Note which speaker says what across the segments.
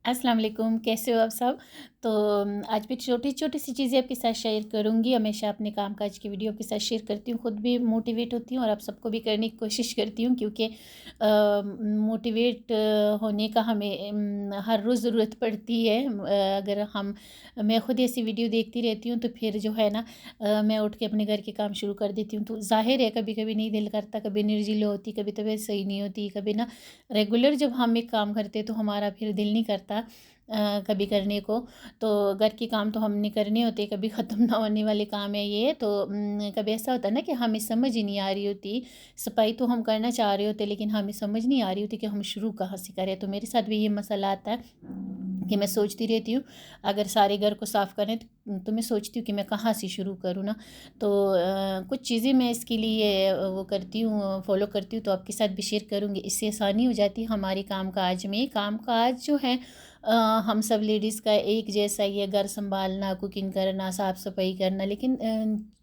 Speaker 1: अस्सलाम वालेकुम, कैसे हो आप सब? तो आज भी छोटी-छोटी सी चीज़ें आपके साथ शेयर करूँगी। हमेशा अपने काम-काज की वीडियो आपके साथ शेयर करती हूँ, खुद भी मोटिवेट होती हूँ और आप सबको भी करने की कोशिश करती हूँ क्योंकि मोटिवेट होने का हमें हर रोज़ ज़रूरत पड़ती है। अगर मैं खुद ऐसी वीडियो देखती रहती हूँ तो फिर जो है ना मैं उठ के अपने घर के काम शुरू कर देती हूँ। तो ज़ाहिर है कभी-कभी नहीं दिल करता, कभी एनर्जी लो होती, कभी तबीयत सही नहीं होती, कभी ना रेगुलर जब हम एक काम करते हैं तो हमारा फिर दिल नहीं करता कभी करने को। तो घर के काम तो हमने करने होते, कभी ख़त्म ना होने वाले काम है ये। तो कभी ऐसा होता है ना कि हमें समझ ही नहीं आ रही होती, सफाई तो हम करना चाह रहे होते लेकिन हमें समझ नहीं आ रही होती कि हम शुरू कहाँ से करें। तो मेरे साथ भी ये मसला आता है कि मैं सोचती रहती हूँ अगर सारे घर को साफ़ करें तो मैं सोचती हूँ कि मैं कहाँ से शुरू करूँ ना। तो कुछ चीज़ें मैं इसके लिए वो करती हूँ, फॉलो करती हूँ, तो आपके साथ भी शेयर करूँगी। इससे आसानी हो जाती है हमारे काम-काज में। काम-काज जो है अ, हम सब लेडीज़ का एक जैसा ही है, घर सँभालना, कुकिंग करना, साफ़-सफ़ाई करना, लेकिन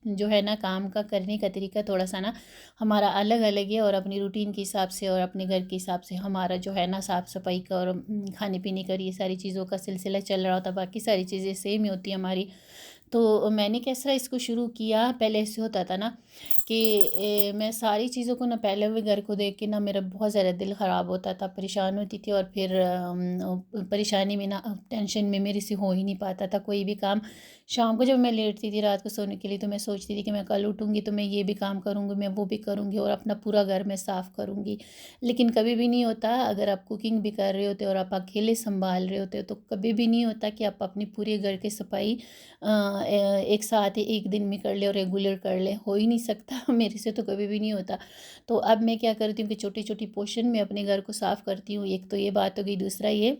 Speaker 1: जो है ना काम का करने का तरीका थोड़ा-सा ना हमारा अलग-अलग है और अपनी रूटीन के हिसाब से और अपने घर के हिसाब से हमारा जो है ना साफ़-सफ़ाई का और खाने-पीने का, ये सारी चीज़ों का सिलसिला चल रहा होता है, बाकी सारी चीज़ें सेम ही होती हैं हमारी। तो मैंने कैसा इसको शुरू किया, पहले ऐसे होता था ना कि मैं सारी चीज़ों को ना पहले हुए घर को देख के ना मेरा बहुत ज़्यादा दिल ख़राब होता था, परेशान होती थी और फिर परेशानी में ना टेंशन में मेरे से हो ही नहीं पाता था कोई भी काम। शाम को जब मैं लेटती थी रात को सोने के लिए तो मैं सोचती थी कि मैं कल उठूँगी तो मैं ये भी काम करूँगी, मैं वो भी करूँगी और अपना पूरा घर मैं साफ़ करूँगी। लेकिन कभी भी नहीं होता, अगर आप कुकिंग भी कर रहे होते हो और आप अकेले सँभाल रहे होते हो तो कभी भी नहीं होता कि आप अपनी पूरे घर की सफाई एक साथ ही एक दिन में कर ले और रेगुलर कर ले, हो ही नहीं सकता। मेरे से तो कभी भी नहीं होता। तो अब मैं क्या करती हूँ कि छोटी-छोटी पोर्शन में अपने घर को साफ़ करती हूँ। एक तो ये बात हो गई, दूसरा ये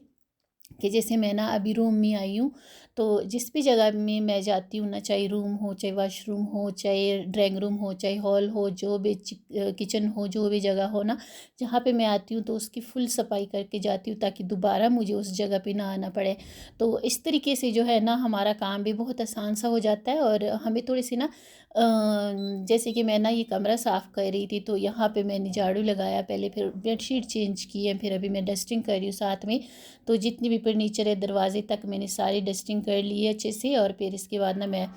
Speaker 1: कि जैसे मैं ना अभी रूम में आई हूँ, तो जिस भी जगह में मैं जाती हूँ ना, चाहे रूम हो, चाहे वॉशरूम हो, चाहे ड्राइंग रूम हो, चाहे हॉल हो, जो भी किचन हो, जो भी जगह हो ना, जहाँ पे मैं आती हूँ तो उसकी फुल सफाई करके जाती हूँ ताकि दोबारा मुझे उस जगह पे ना आना पड़े। तो इस तरीके से जो है ना हमारा काम भी बहुत आसान सा हो जाता है और हमें थोड़ी-सी ना जैसे कि मैं ना ये कमरा साफ़ कर रही थी तो यहाँ पे मैंने झाड़ू लगाया पहले, फिर बेडशीट चेंज की है, फिर अभी मैं डस्टिंग कर रही हूँ साथ में। तो जितनी भी फर्नीचर है दरवाजे तक मैंने सारी डस्टिंग कर ली है अच्छे से और फिर इसके बाद ना मैं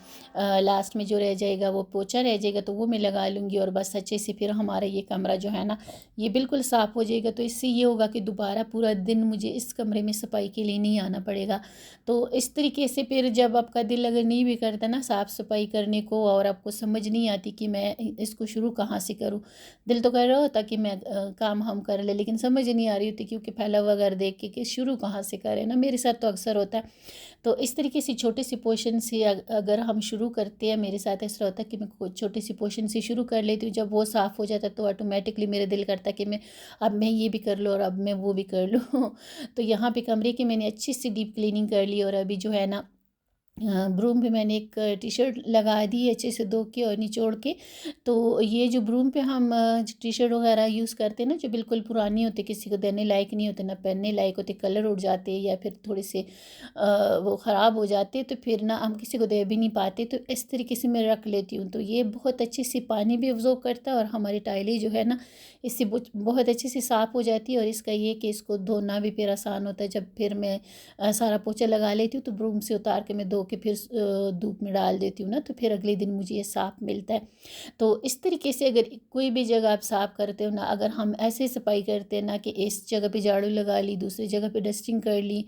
Speaker 1: लास्ट में जो रह जाएगा वो पोछा रह जाएगा तो वो मैं लगा लूँगी और बस अच्छे से फिर हमारा ये कमरा जो है ना ये बिल्कुल साफ़ हो जाएगा। तो इससे ये होगा कि दोबारा पूरा दिन मुझे इस कमरे में सफाई के लिए नहीं आना पड़ेगा। तो इस तरीके से फिर जब आपका दिल अगर नहीं भी करता ना साफ़ सफाई करने को और आपको समझ नहीं आती कि मैं इसको शुरू कहाँ से करूँ, दिल तो कर रहा होता कि मैं काम हम कर ले, लेकिन समझ नहीं आ रही होती क्योंकि फैला हुआ घर देख के कि शुरू कहाँ से करें ना, मेरे साथ तो अक्सर होता है। तो इस तरीके से छोटे से पोर्शन से अगर हम शुरू करते हैं, मेरे साथ ऐसा होता है कि मैं छोटे से पोर्शन से शुरू कर लेती हूँ, जब वो साफ़ हो जाता है तो ऑटोमेटिकली मेरा दिल करता है कि मैं ये भी कर लूँ और अब मैं वो भी कर लूँ। तो यहाँ पे कमरे की मैंने अच्छी सी डीप क्लीनिंग कर ली और अभी जो है ना ब्रूम पे मैंने एक टी-शर्ट लगा दी है अच्छे से धो के और निचोड़ के। तो ये जो ब्रूम पे हम टी-शर्ट वगैरह यूज़ करते हैं ना, जो बिल्कुल पुरानी होती है, किसी को देने लायक नहीं होते, ना पहनने लायक होते, कलर उड़ जाते हैं या फिर थोड़े से वो ख़राब हो जाते हैं, तो फिर ना हम किसी को दे भी नहीं पाते, तो इस तरीके से मैं रख लेती हूँ। तो ये बहुत अच्छे से पानी भी अब्ज़ॉर्ब करता है और हमारी टाइलें जो है ना, इससे बहुत अच्छे से साफ़ हो जाती है और इसका ये कि इसको धोना भी फिर आसान होता है। जब फिर मैं सारा पोछा लगा लेती हूँ तो ब्रूम से उतार के मैं धो के फिर धूप में डाल देती हूँ ना, तो फिर अगले दिन मुझे ये साफ़ मिलता है। तो इस तरीके से अगर कोई भी जगह आप साफ़ करते हो ना, अगर हम ऐसे सफाई करते हैं ना कि इस जगह पे झाड़ू लगा ली, दूसरी जगह पे डस्टिंग कर ली,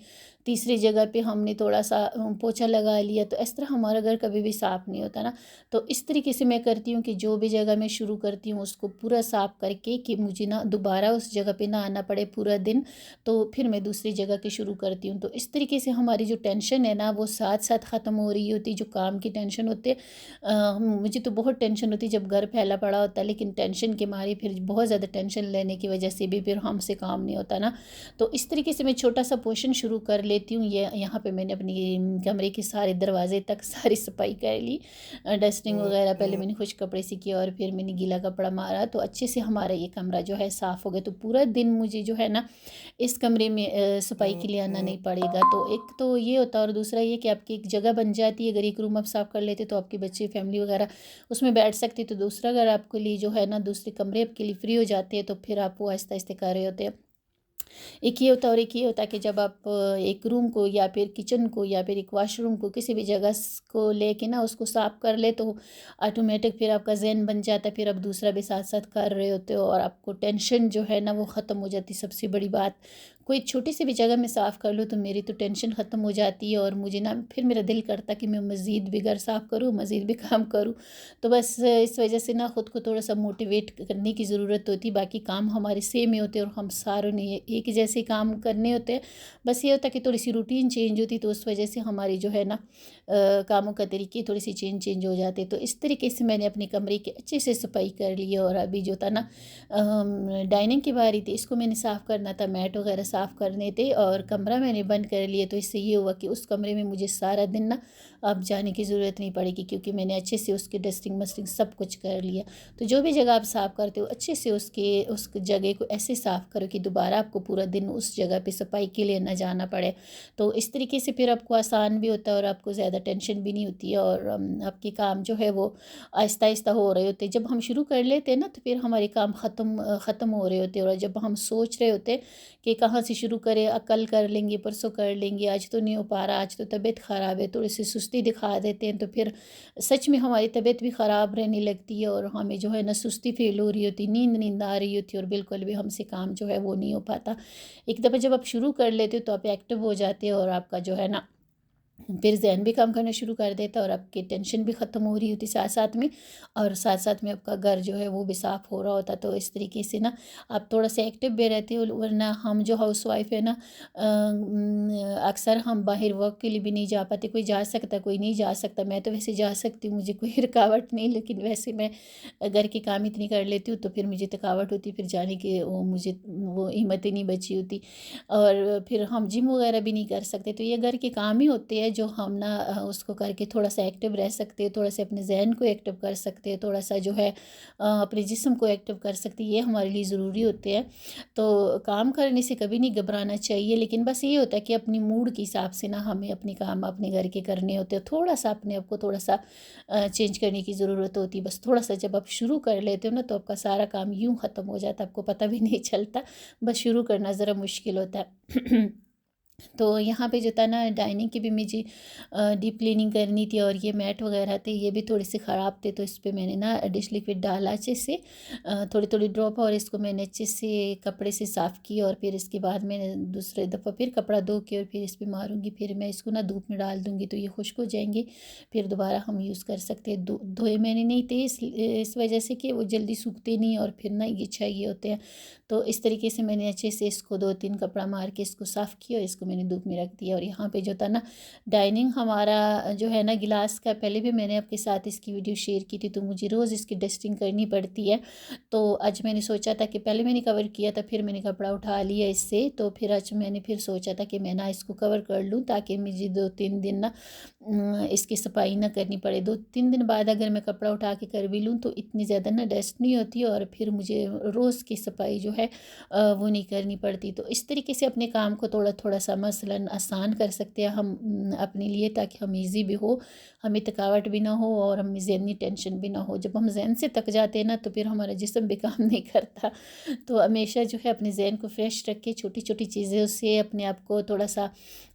Speaker 1: तीसरी जगह पे हमने थोड़ा-सा पोछा लगा लिया, तो इस तरह हमारा घर कभी भी साफ़ नहीं होता ना। तो इस तरीके से मैं करती हूँ कि जो भी जगह मैं शुरू करती हूँ उसको पूरा साफ़ करके कि मुझे ना दोबारा उस जगह पे ना आना पड़े पूरा दिन, तो फिर मैं दूसरी जगह की शुरू करती हूँ। तो इस तरीके से हमारी जो टेंशन है ना वो साथ-साथ ख़त्म हो रही होती है, जो काम की टेंशन होती है। मुझे तो बहुत टेंशन होती है जब घर फैला पड़ा होता है, लेकिन टेंशन के मारे फिर बहुत ज़्यादा टेंशन लेने की वजह से भी फिर हमसे काम नहीं होता ना। तो इस तरीके से मैं छोटा-सा पोर्शन शुरू कर लेती हूँ। ये यहाँ पे मैंने अपनी कमरे के सारे दरवाजे तक सारी सफाई कर ली। डस्टिंग वगैरह पहले मैंने खुश कपड़े से किया और फिर मैंने गीला कपड़ा मारा, तो अच्छे से हमारा ये कमरा जो है साफ़ हो गया। तो पूरा दिन मुझे जो है ना इस कमरे में सफाई के लिए आना नहीं पड़ेगा। तो एक तो ये होता है और दूसरा ये कि आपकी एक जगह बन जाती है। अगर एक रूम आप साफ़ कर लेते तो आपके बच्चे फैमिली वगैरह उसमें बैठ सकते, तो दूसरा घर आपके लिए जो है ना दूसरे कमरे आपके लिए फ्री हो जाते हैं, तो फिर आप वो आहिस्ता आहिस्ता कर रहे होते हैं। एक ये होता है और एक ये होता है कि जब आप एक रूम को या फिर किचन को या फिर एक वॉशरूम को किसी भी जगह को लेके ना उसको साफ कर ले, तो ऑटोमेटिक फिर आपका जहन बन जाता है, फिर आप दूसरा भी साथ साथ कर रहे होते हो और आपको टेंशन जो है ना वो ख़त्म हो जाती है। सबसे बड़ी बात, कोई छोटी सी भी जगह मैं साफ़ कर लूँ तो मेरी तो टेंशन ख़त्म हो जाती है और मुझे ना फिर मेरा दिल करता कि मैं मज़ीद भी घर साफ़ करूँ, मज़ीद भी काम करूँ। तो बस इस वजह से ना ख़ुद को थोड़ा सा मोटिवेट करने की ज़रूरत होती है। बाकी काम हमारे सेम ही होते हैं और हम सारों ने एक ही जैसे काम करने होते हैं। बस ये होता है कि थोड़ी सी रूटीन चेंज होती, तो उस वजह से हमारी जो है ना कामों का तरीके थोड़ी सी चेंज हो जाते। तो इस तरीके से मैंने अपने कमरे की अच्छे से सफाई कर ली है। और अभी जो था ना डाइनिंग की बारी थी, इसको मैंने साफ़ करना था, मैट वगैरह साफ़ करने थे और कमरा मैंने बंद कर लिया। तो इससे ये हुआ कि उस कमरे में मुझे सारा दिन ना अब जाने की ज़रूरत नहीं पड़ेगी, क्योंकि मैंने अच्छे से उसकी डस्टिंग मस्टिंग सब कुछ कर लिया। तो जो भी जगह आप साफ़ करते हो अच्छे से उस जगह को ऐसे साफ़ करो कि दोबारा आपको पूरा दिन उस जगह पे सफाई के लिए ना जाना पड़े। तो इस तरीके से फिर आपको आसान भी होता है और आपको ज़्यादा टेंशन भी नहीं होती है और आपके काम जो है वो आहिस्ता आहिस्ता हो रहे होते हैं। जब हम शुरू कर लेते हैं ना तो फिर हमारे काम ख़त्म हो रहे होते हैं। और जब हम सोच रहे होते हैं कि कहाँ से शुरू करें, कल कर लेंगे, परसों कर लेंगे, आज तो नहीं हो पा रहा, आज तो तबीयत ख़राब है, थोड़ी सी सुस्ती दिखा देते हैं, तो फिर सच में हमारी तबीयत भी ख़राब रहने लगती है और हमें जो है ना सुस्ती फील हो रही होती, नींद नींद आ रही होती है और बिल्कुल भी हमसे काम जो है वो नहीं हो पाता। एक दफ़ा जब आप शुरू कर लेते हो तो आप एक्टिव हो जाते हो और आपका जो है ना फिर ज़हन भी काम करना शुरू कर देता है और आपकी टेंशन भी ख़त्म हो रही होती साथ साथ में। और साथ साथ में आपका घर जो है वो भी साफ़ हो रहा होता। तो इस तरीके से ना आप थोड़ा सा एक्टिव भी रहते हो। वरना हम जो हाउस वाइफ है ना अक्सर हम बाहर वर्क के लिए भी नहीं जा पाते। कोई जा सकता, कोई नहीं जा सकता। मैं तो वैसे जा सकती हूँ, मुझे कोई रुकावट नहीं, लेकिन वैसे मैं घर के काम इतनी कर लेती हूँ तो फिर मुझे थकावट होती, फिर जाने की वो मुझे वो हिम्मत ही नहीं बची होती। और फिर हम जिम वगैरह भी नहीं कर सकते। तो ये घर के काम ही होते हैं जो हम ना उसको करके थोड़ा सा एक्टिव रह सकते हैं, थोड़ा सा अपने जहन को एक्टिव कर सकते हैं, थोड़ा सा जो है अपने जिस्म को एक्टिव कर सकते हैं। ये हमारे लिए ज़रूरी होते हैं। तो काम करने से कभी नहीं घबराना चाहिए, लेकिन बस ये होता है कि अपनी मूड के हिसाब से ना हमें अपने काम अपने घर के करने होते हैं। थोड़ा सा अपने आप को थोड़ा सा चेंज करने की ज़रूरत होती है। बस थोड़ा सा जब आप शुरू कर लेते हो ना तो आपका सारा काम यूँ ख़त्म हो जाता है, आपको पता भी नहीं चलता। बस शुरू करना ज़रा मुश्किल होता है। तो यहाँ पे जो था ना डाइनिंग की भी मुझे डीप क्लीनिंग करनी थी और ये मैट वगैरह थे, ये भी थोड़े से ख़राब थे। तो इस पे मैंने ना डिश लिक्विड डाला अच्छे से, थोड़ी थोड़ी ड्रॉप, और इसको मैंने अच्छे से कपड़े से साफ़ किया। और फिर इसके बाद मैंने दूसरे दफ़ा फिर कपड़ा धो के और फिर इस पर मारूँगी। फिर मैं इसको ना धूप में डाल दूँगी तो ये खुश्क हो जाएंगे, फिर दोबारा हम यूज़ कर सकते हैं। धोए मैंने नहीं थे इस वजह से कि वो जल्दी सूखते नहीं और फिर ना ये चाहिए होते हैं। तो इस तरीके से मैंने अच्छे से इसको 2-3 कपड़ा मार के इसको साफ़ किया और इसको मैंने धूप में रख दिया। और यहाँ पे जो था ना डाइनिंग हमारा जो है ना गिलास का, पहले भी मैंने आपके साथ इसकी वीडियो शेयर की थी, तो मुझे रोज़ इसकी डस्टिंग करनी पड़ती है। तो आज मैंने सोचा था कि पहले मैंने कवर किया था, फिर मैंने कपड़ा उठा लिया इससे, तो फिर आज मैंने फिर सोचा था कि मैं ना इसको कवर कर लूँ ताकि मुझे 2-3 दिन ना इसकी सफाई ना करनी पड़े। 2-3 दिन बाद अगर मैं कपड़ा उठा के कर भी लूँ तो इतनी ज़्यादा ना डस्ट नहीं होती और फिर मुझे रोज़ की सफाई जो है वो नहीं करनी पड़ती। तो इस तरीके से अपने काम को थोड़ा थोड़ा सा मसलन आसान कर सकते हैं हम अपने लिए, ताकि हम ईज़ी भी हो, हमें थकावट भी ना हो और हमें ज़हनी टेंशन भी ना हो। जब हम ज़हन से थक जाते हैं ना तो फिर हमारा जिस्म भी काम नहीं करता। तो हमेशा जो है अपने ज़हन को फ्रेश रख के छोटी छोटी चीज़ों से अपने आप को थोड़ा सा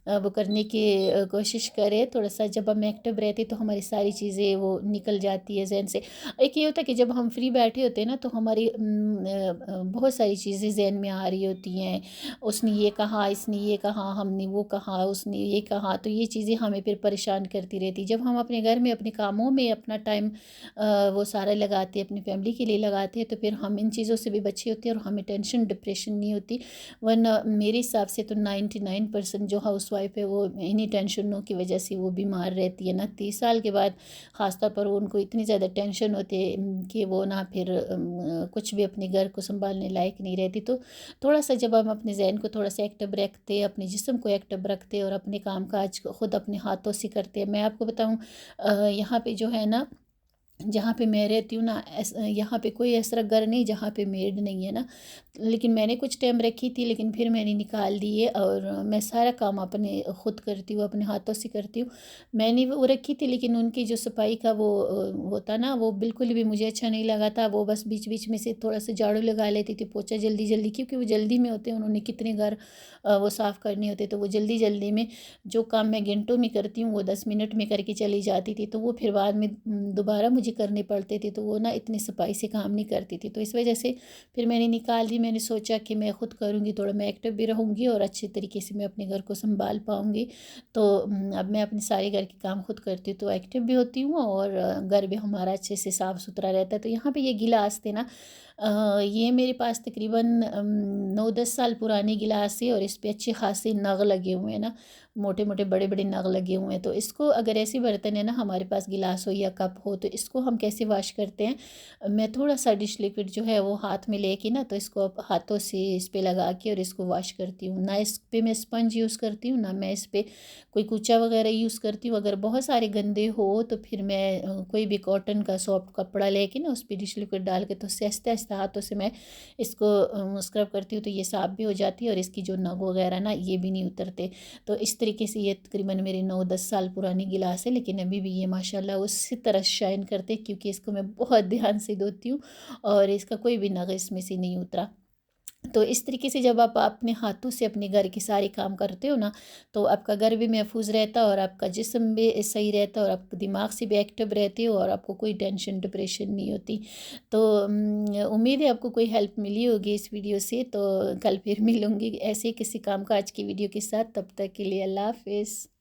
Speaker 1: वो करने की कोशिश करें। थोड़ा सा जब हम एक्टिव रहते तो हमारी सारी चीज़ें वो निकल जाती है ज़हन से। एक ये होता है कि जब हम फ्री बैठे होते हैं ना तो हमारी बहुत सारी चीज़ें ज़हन में आ रही होती हैं। उसने ये कहा, इसने ये कहा, हमने वो कहा, उसने ये कहा, तो ये चीज़ें हमें फिर परेशान करती रहती। जब हम अपने घर में अपने कामों में अपना टाइम वो सारा लगाते हैं, अपनी फैमिली के लिए लगाते हैं, तो फिर हम इन चीज़ों से भी बचे होते हैं और हमें टेंशन डिप्रेशन नहीं होती। वरना मेरे हिसाब से तो 99% जो हाउस वाइफ है वो इन्हीं टेंशनों की वजह से वो बीमार रहती है ना। 30 साल के बाद ख़ासतौर पर उनको इतनी ज़्यादा टेंशन होती है कि वो ना फिर कुछ भी अपने घर को संभालने लायक नहीं रहती। तो थोड़ा सा जब हम अपने जहन को थोड़ा सा एक्टिव रखते हैं, अपने जिस्म को एक्टिव रखते हैं और अपने काम काज को खुद अपने हाथों से करते हैं। मैं आपको बताऊँ यहाँ पे जो है ना जहाँ पे मैं रहती हूँ ना, यहाँ पे कोई ऐसा घर नहीं जहाँ पे मेड नहीं है ना। लेकिन मैंने कुछ टाइम रखी थी, लेकिन फिर मैंने निकाल दी है और मैं सारा काम अपने खुद करती हूँ, अपने हाथों से करती हूँ। मैंने वो रखी थी, लेकिन उनकी जो सफाई का वो होता ना, वो बिल्कुल भी मुझे अच्छा नहीं लगा था। वो बस बीच बीच में से थोड़ा सा झाड़ू लगा लेती थी, पोछा जल्दी जल्दी, क्योंकि वो जल्दी में होते हैं, उन्होंने कितने घर वो साफ़ करने होते, तो वो जल्दी जल्दी में जो काम मैं घंटों में करती हूँ वो 10 मिनट में करके चली जाती थी। तो वो फिर बाद में दोबारा मुझे करने पड़ते थे, तो वो ना इतनी सफाई से काम नहीं करती थी। तो इस वजह से फिर मैंने निकाल दी। मैंने सोचा कि मैं खुद करूँगी, थोड़ा मैं एक्टिव भी रहूँगी और अच्छे तरीके से मैं अपने घर को संभाल पाऊँगी। तो अब मैं अपने सारे घर के काम खुद करती हूँ, तो एक्टिव भी होती हूँ और घर भी हमारा अच्छे से साफ़ सुथरा रहता है। तो यहाँ पे ये गिलास थे ना, ये मेरे पास तकरीबन 9-10 साल पुराने गिलास है और इस पे अच्छे खासे नग लगे हुए हैं ना, मोटे मोटे बड़े बड़े नग लगे हुए हैं। तो इसको, अगर ऐसे बर्तन है ना हमारे पास, गिलास हो या कप हो, तो इसको हम कैसे वॉश करते हैं। मैं थोड़ा सा डिश लिक्विड जो है वो हाथ में लेके ना, तो इसको अब हाथों से इस पे लगा के और इसको वॉश करती हूँ। ना इस पे मैं स्पंज यूज़ करती हूँ, ना मैं इस पे कोई कूचा वगैरह यूज़ करती हूँ। अगर बहुत सारे गंदे हो तो फिर मैं कोई भी कॉटन का सॉफ्ट कपड़ा लेके ना, उस पर डिश लिक्विड डाल के, तो उससे आहिस्ता आहिस्ता हाथों से मैं इसको स्क्रब करती हूँ, तो ये साफ़ भी हो जाती है और इसकी जो नग वगैरह ना ये भी नहीं उतरते। तो इस तरीके से ये तकरीबन मेरे 9-10 साल पुरानी गिलास है, लेकिन अभी भी ये माशाल्लाह उसी तरह शाइन करते, क्योंकि इसको मैं बहुत ध्यान से धोती हूँ और इसका कोई भी नग इसमें से नहीं उतरा। तो इस तरीके से जब आप अपने हाथों से अपने घर के सारे काम करते हो ना, तो आपका घर भी महफूज रहता है और आपका जिस्म भी सही रहता है और आप दिमाग से भी एक्टिव रहते हो और आपको कोई टेंशन डिप्रेशन नहीं होती। तो उम्मीद है आपको कोई हेल्प मिली होगी इस वीडियो से। तो कल फिर मिलूँगी ऐसे ही किसी काम काज की वीडियो के साथ। तब तक के लिए अल्लाह हाफिज़।